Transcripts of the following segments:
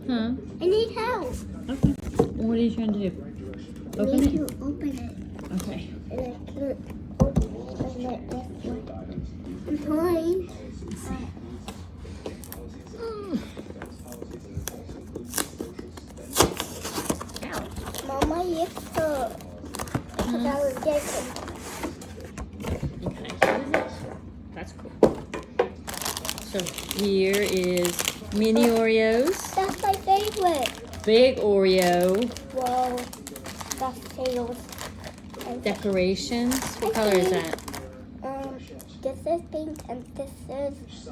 Huh? I need help. Okay. What are you trying to do? I Open need it? to open it. Okay. And I can't open it this way. I'm trying. Ow. Mama, you could. Because I was getting. Okay. What is this? That's cool. So here is mini Oreos, That's my favorite. big Oreo, Whoa. That's tails. decorations. What color is that? This is pink and this is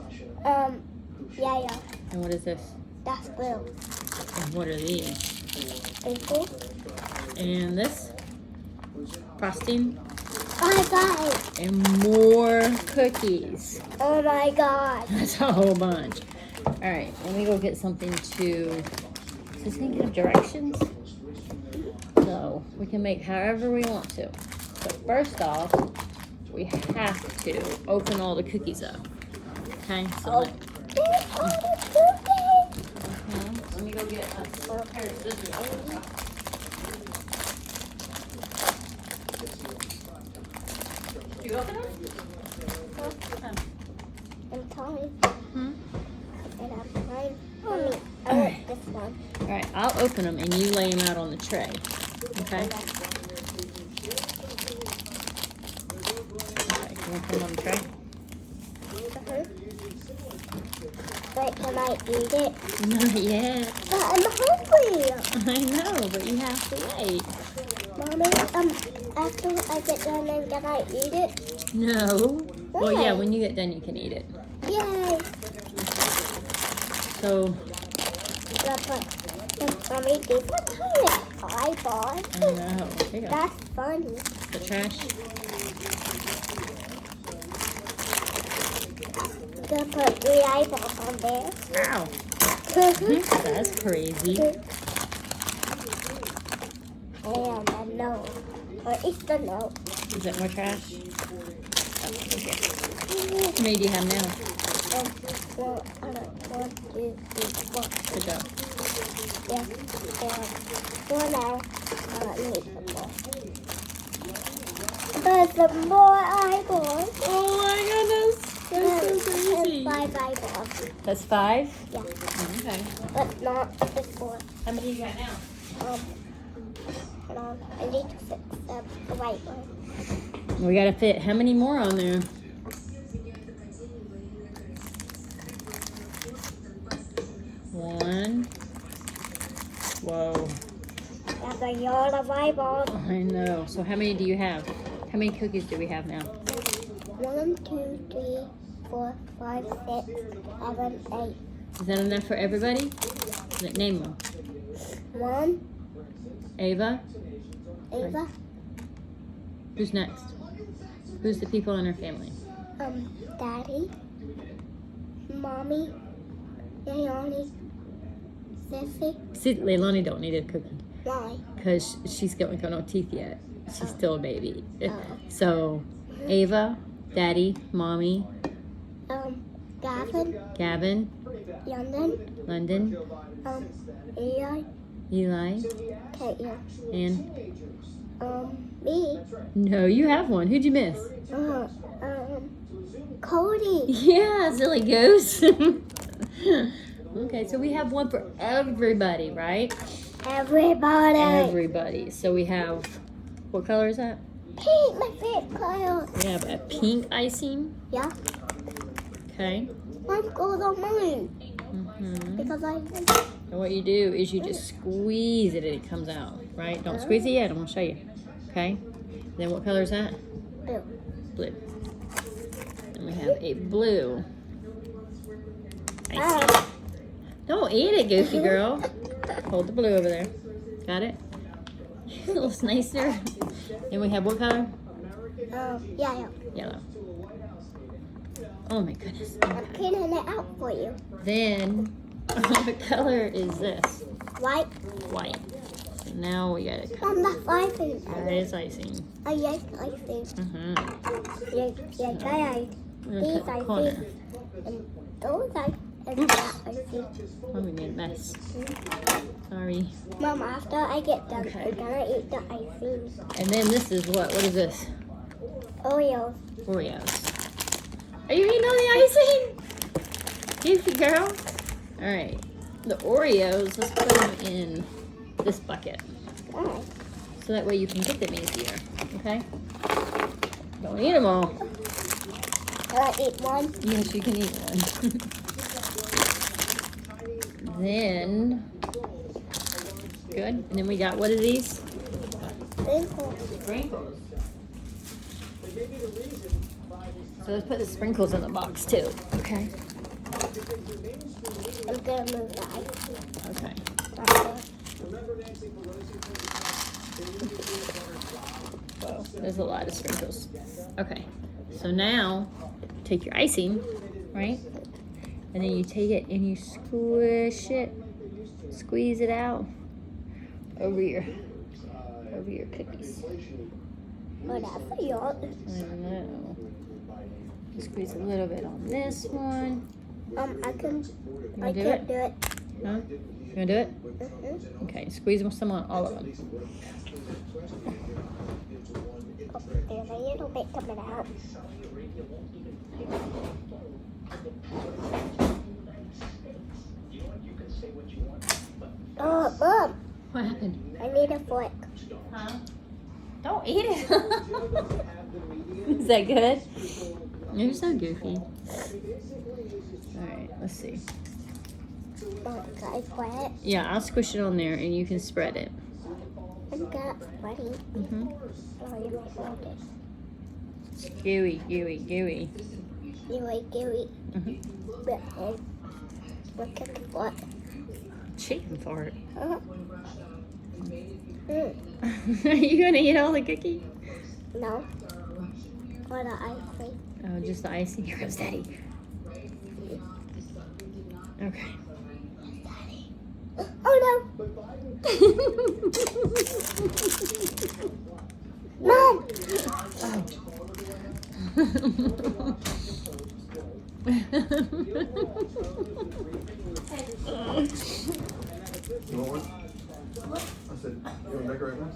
yellow. And what is this? That's blue. And what are these? April. And this? Frosting. I got it. And more cookies. Oh my god. That's a whole bunch. All right, let me go get something to. Is this thing have directions? So we can make however we want to. But first off, we have to open all the cookies up. Okay, so Oh. There's all the cookies. let me go get a pair of scissors. You open them? I'm trying. Hmm? And I'm trying. Mommy, I want this one. All right, I'll open them and you lay them out on the tray. Okay? Okay, you want to put them on the tray? Wait, can I eat it? Not yet. But I'm hungry. I know, but you have to wait. Mommy, after I get done, then can I eat it? No. Well, yeah, Why? when you get done, you can eat it. Yay. So, Mommy, these are tiny eyeballs. I know. Here you go. That's funny. The trash. Gonna put 3 eyeballs on there. Ow. That's crazy. And a nose. Or it's the nose. Is that more trash? Okay. How many do you have now? 1, 2, 3, 4. Good job. Yeah. 4 now. I need some more. There's some more eyeballs. Oh my goodness. That's so crazy. And 5 eyeballs. That's 5? Yeah. Okay. But not this 4. How many you got now? Hold on. I need to fix the white one. We gotta fit how many more on there? One. Whoa. That's a lot of eyeballs. I know. So how many do you have? How many cookies do we have now? 1, 2, 3, 4, 5, 6, 7, 8. Is that enough for everybody? Name them. 1, Ava. Ava, Who's next? Who's the people in our family? Daddy, Mommy, Leilani, Sissy. See, Leilani don't need a cookie Why? because she's got no teeth yet. She's still a baby. Oh. So, Ava, Daddy, Mommy, Gavin, Gavin, London, London, Eli, Eli, Caitlin, and me, no, you have one. Who'd you miss? Cody. Yeah, silly goose. Okay, so we have one for everybody, right? Everybody. Everybody. So we have, what color is that? Pink, my favorite color. We have a pink icing. Yeah. Okay. Mine goes on mine Mm-hmm. because I. And what you do is you just squeeze it and it comes out, right? Don't squeeze it yet. I'm going to show you. Okay. Then what color is that? Blue. Blue. And we have a blue icing. Ah. Don't eat it, goofy girl. Hold the blue over there. Got it? A little nicer. And we have what color? Yeah. Yellow. Oh my goodness. I'm cleaning it out for you. Then, what color is this? White. White. So now we gotta cut. On the icing. That is icing. I like icing. Mm-hmm. Yeah, We're gonna cut the corner. And those I And Oops. that icing. Oh, we made a mess. Sorry. Mom, after I get done, Okay. I'm gonna eat the icing. And then this is what? What is this? Oreos. Oreos. Are you eating all the icing? Goofy girl. Alright. The Oreos, let's put them in this bucket. Alright. So that way you can get them easier. Okay? Don't eat them all. Can I eat one? Yes, you can eat one. Then, good. And then we got, what are these? Sprinkles. Sprinkles. So let's put the sprinkles in the box too. Okay. I'm gonna move the icing. Okay. Whoa, there's a lot of sprinkles. Okay. So now, take your icing, right? And then you take it and you squish it, squeeze it out over your cookies. Whatever you want. I don't know. Squeeze a little bit on this one. I You can't wanna do do it? it. Huh? You gonna do it? Mm-hmm. Okay, squeeze some on all of them. There's a little bit coming out. Oh, Mom, What happened? I need a fork. Huh? Don't eat it. Is that good? You're so goofy. Alright, let's see. Oh, can I spread it? Yeah, I'll squish it on there and you can spread it. I'm gonna spread it. Mm-hmm. Oh, you might want it. It's gooey, gooey, gooey. Gooey, gooey. Mm-hmm. Look at the fork. Chicken fart. Uh-huh. Mm. Are you gonna eat all the cookie? No. Or the icing. Oh, just the icing. Here goes Daddy. Okay. Oh no! Mom! You want one? I said, you want to decorate one?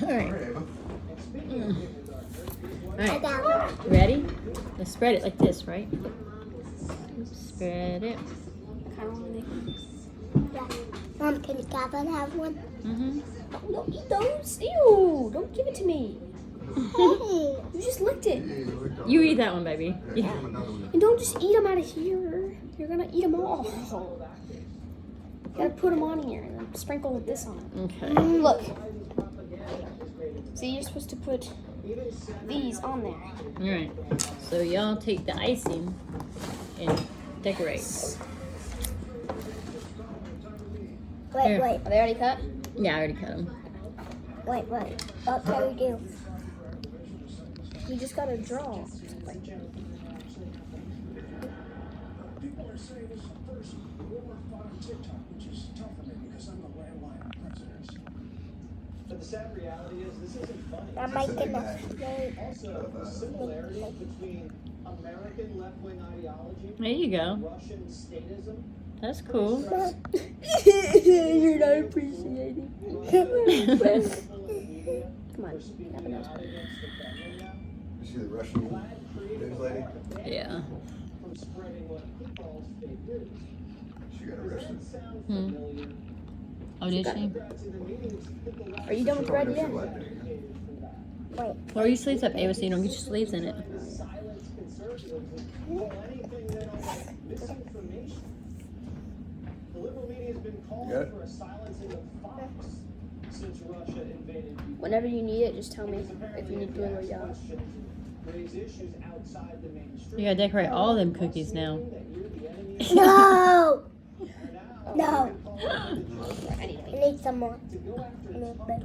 All right. Ava. All I right. got one. Ready? Let's spread it like this, right? Spread it. Yeah. Mom, can Gavin have one? Mm-hmm. Don't eat those. Ew. Don't give it to me. Hey! You just licked it. Yeah, look up. You eat that one, baby. Yeah, Yeah. give him another one. And don't just eat them out of here. You're going to eat them all. You gotta put them on here and then sprinkle this on it. Okay. Look. See, you're supposed to put these on there. All right. So y'all take the icing and decorate. Wait, Here. wait, Are they already cut? Yeah, I already cut them. wait. What can we do? You just gotta draw. But the sad reality is, this isn't funny. I'm making a snake. Similarities between American left-wing ideology There you go. and Russian statism. That's cool. You're not appreciating. Come on. Have a nose. You see the Russian news lady? Yeah. From spreading what he calls fake news. She got arrested. Sound Hmm. familiar? Oh, did she? Democrats in the meetings hit the left Are you done with bread yet? Wait. Throw your sleeves up, Ava, so you don't get your sleeves in it. silence conservatives and call anything they don't like misinformation. The liberal media has been You got calling it? for a silencing of Fox since Russia invaded Ukraine. Whenever you need it, just tell me if you need to do it or yeah. Raise issues outside the mainstream. You gotta decorate all them cookies now. That you're the enemy No! now. No. I need I need some more. A little bit.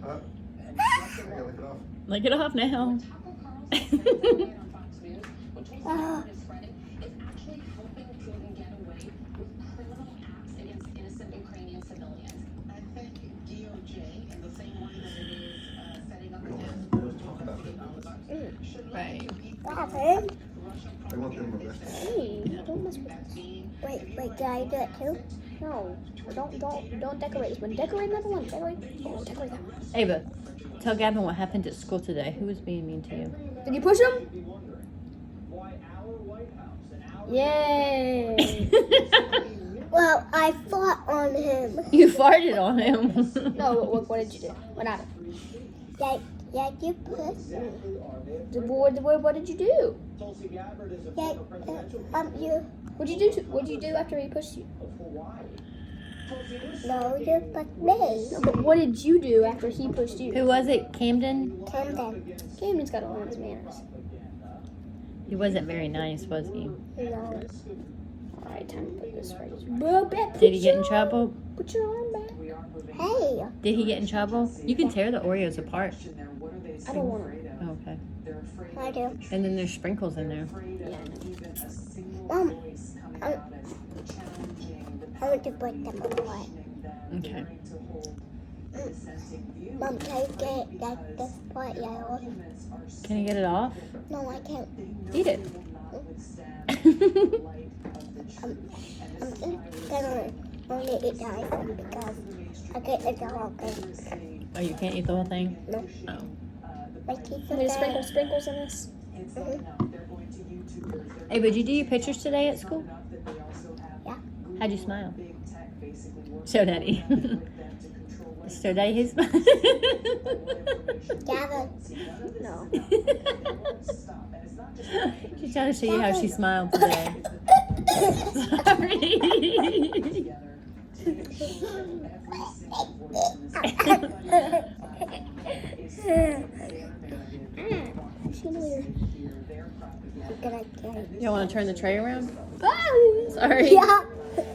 Huh? I gotta lick it off. Lick it off now. Oh, actually helping Putin get away with criminal acts against innocent Ukrainian civilians. I think DOJ, in the same way that it is setting up We don't have to talk about it. Right. what happened? I They want them arrested. Hey, don't mess with us. Wait, did I do it too? No, don't decorate this one. Decorate another one. Decorate that one. Ava, tell Gavin what happened at school today. Who was being mean to you? Did you push him? Why our White House and our Yay! Well, I fought on him. You farted on him. No, what did you do? What happened? Yeah, you pushed me. What did you do? Tulsi Gabbard is a Yeah, former presidential you. What'd you do after he pushed you? of Hawaii. Tulsi, this No, you pushed me. No, but what did you do after he pushed you? Who was it? Camden? Camden. Camden's got to learn his manners. He wasn't very nice, was he? No. Alright, time to put this right. Bro, back. Did he get in trouble? Put your arm back. Hey. Did he get in trouble? You can tear the Oreos apart. I don't want to. Oh, okay. I do. And then there's sprinkles in there. Yeah, Mom, I want to put them away. Okay. Mom, can you get this part yellow? Can you get it off? No, I can't. Eat it. I'm just gonna only eat the ice cream because I get the dog. Oh, you can't eat the whole thing? No. Oh. My teeth I'm are gonna sprinkle bad. sprinkles in this. Hey, but did you do your pictures today at school? Yeah. How'd you smile? Show Daddy. Show Daddy his smile. Gavin. No. She's trying to show you how she smiled today. Sorry. Chandelier. I'm gonna get it. You want to turn the tray around? Ah! Sorry. Yeah.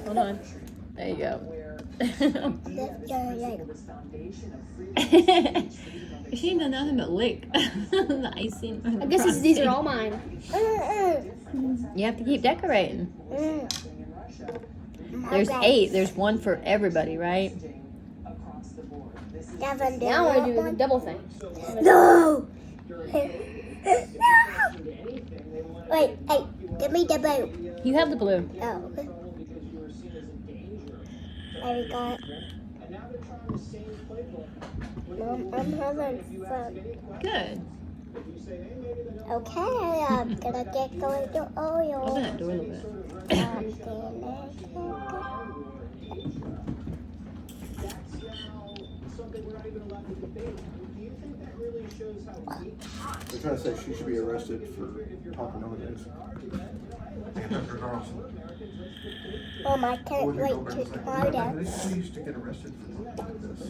Hold on. There you go. Let's go like. She ain't done nothing but lick the icing. on the I guess these are frosting. all mine. You have to keep decorating. There's Okay. 8. There's one for everybody, right? Gavin, do Now I you want want to do the one? double thing. No! No! Wait, hey, give me the blue. You have the blue. Oh, because you were seen as a danger. there we go. And now they're trying the same playbook. Mom, I'm having fun. Good. If you say, hey, maybe they don't Okay, I'm gonna get going to Open oil. that door a little bit. I'm gonna That's now something we're not even allowed to debate. Do you think that really shows how weak They're trying to say she should be arrested for talking over this. Dr. Carlson. Mom, I can't Would you wait go back to and say, try "Yeah, that. they used to get arrested for talking like this."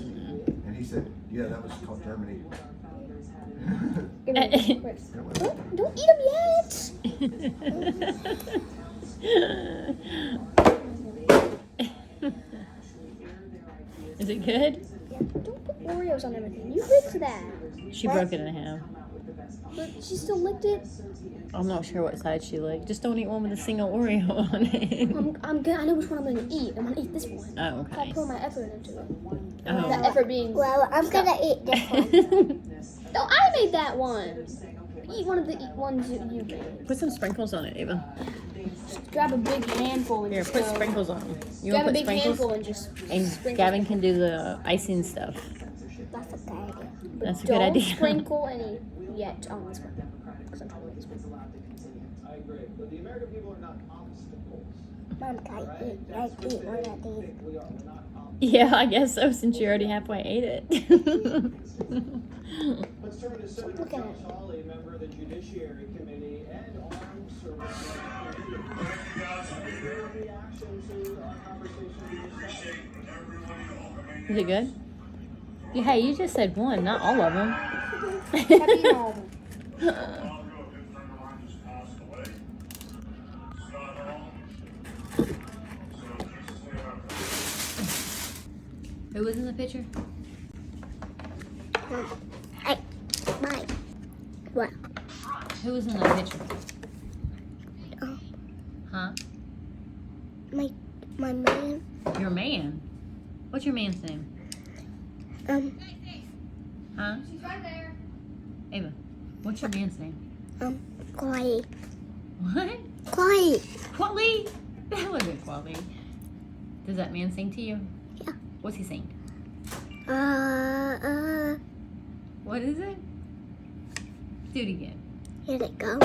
And he said, yeah, that was called Germany. Give me this quick. Don't eat them yet. Is it good? Don't put Oreos on everything. You licked that. She broke it in half. But she still licked it. I'm not sure what side she licked. Just don't eat one with a single Oreo on it. I'm good. I know which one I'm gonna eat. I'm gonna eat this one. Oh, I'll okay. pour my effort into it. Oh. That effort being. Well, I'm gonna eat this one. No, I made that one. Eat one of the ones you made. Put some sprinkles on it, Ava. Just grab a big handful and Here, just put go. sprinkles on them. You Grab want a to put big sprinkles? handful and just And sprinkle. Gavin can do the icing stuff. That's a good idea. That's a Don't good idea. sprinkle any yet on this one. 'Cause I'm trying to make this one. I agree. But the American people are not obstacles. Mom, can I eat one of these? We are. We're not obstacles. Yeah, I guess so, since you already halfway ate it. Let's turn to Senator Look at Josh it. Hawley, member of the Judiciary Committee and Armed Services Committee. Your reaction to our conversation you just had? Is it good? Yeah, hey, you just said one, not all of them. Have you eaten all of them? Who was in the picture? Hey, mine. What? Who was in the picture? Oh, Huh? my man. Your man. What's your man's name? Huh? She's right there. Ava, what's your man's name? Corey. What? Quiet. Quali? That wasn't Quali. Does that man sing to you? Yeah. What's he saying? What is it? Do it again. Here it go.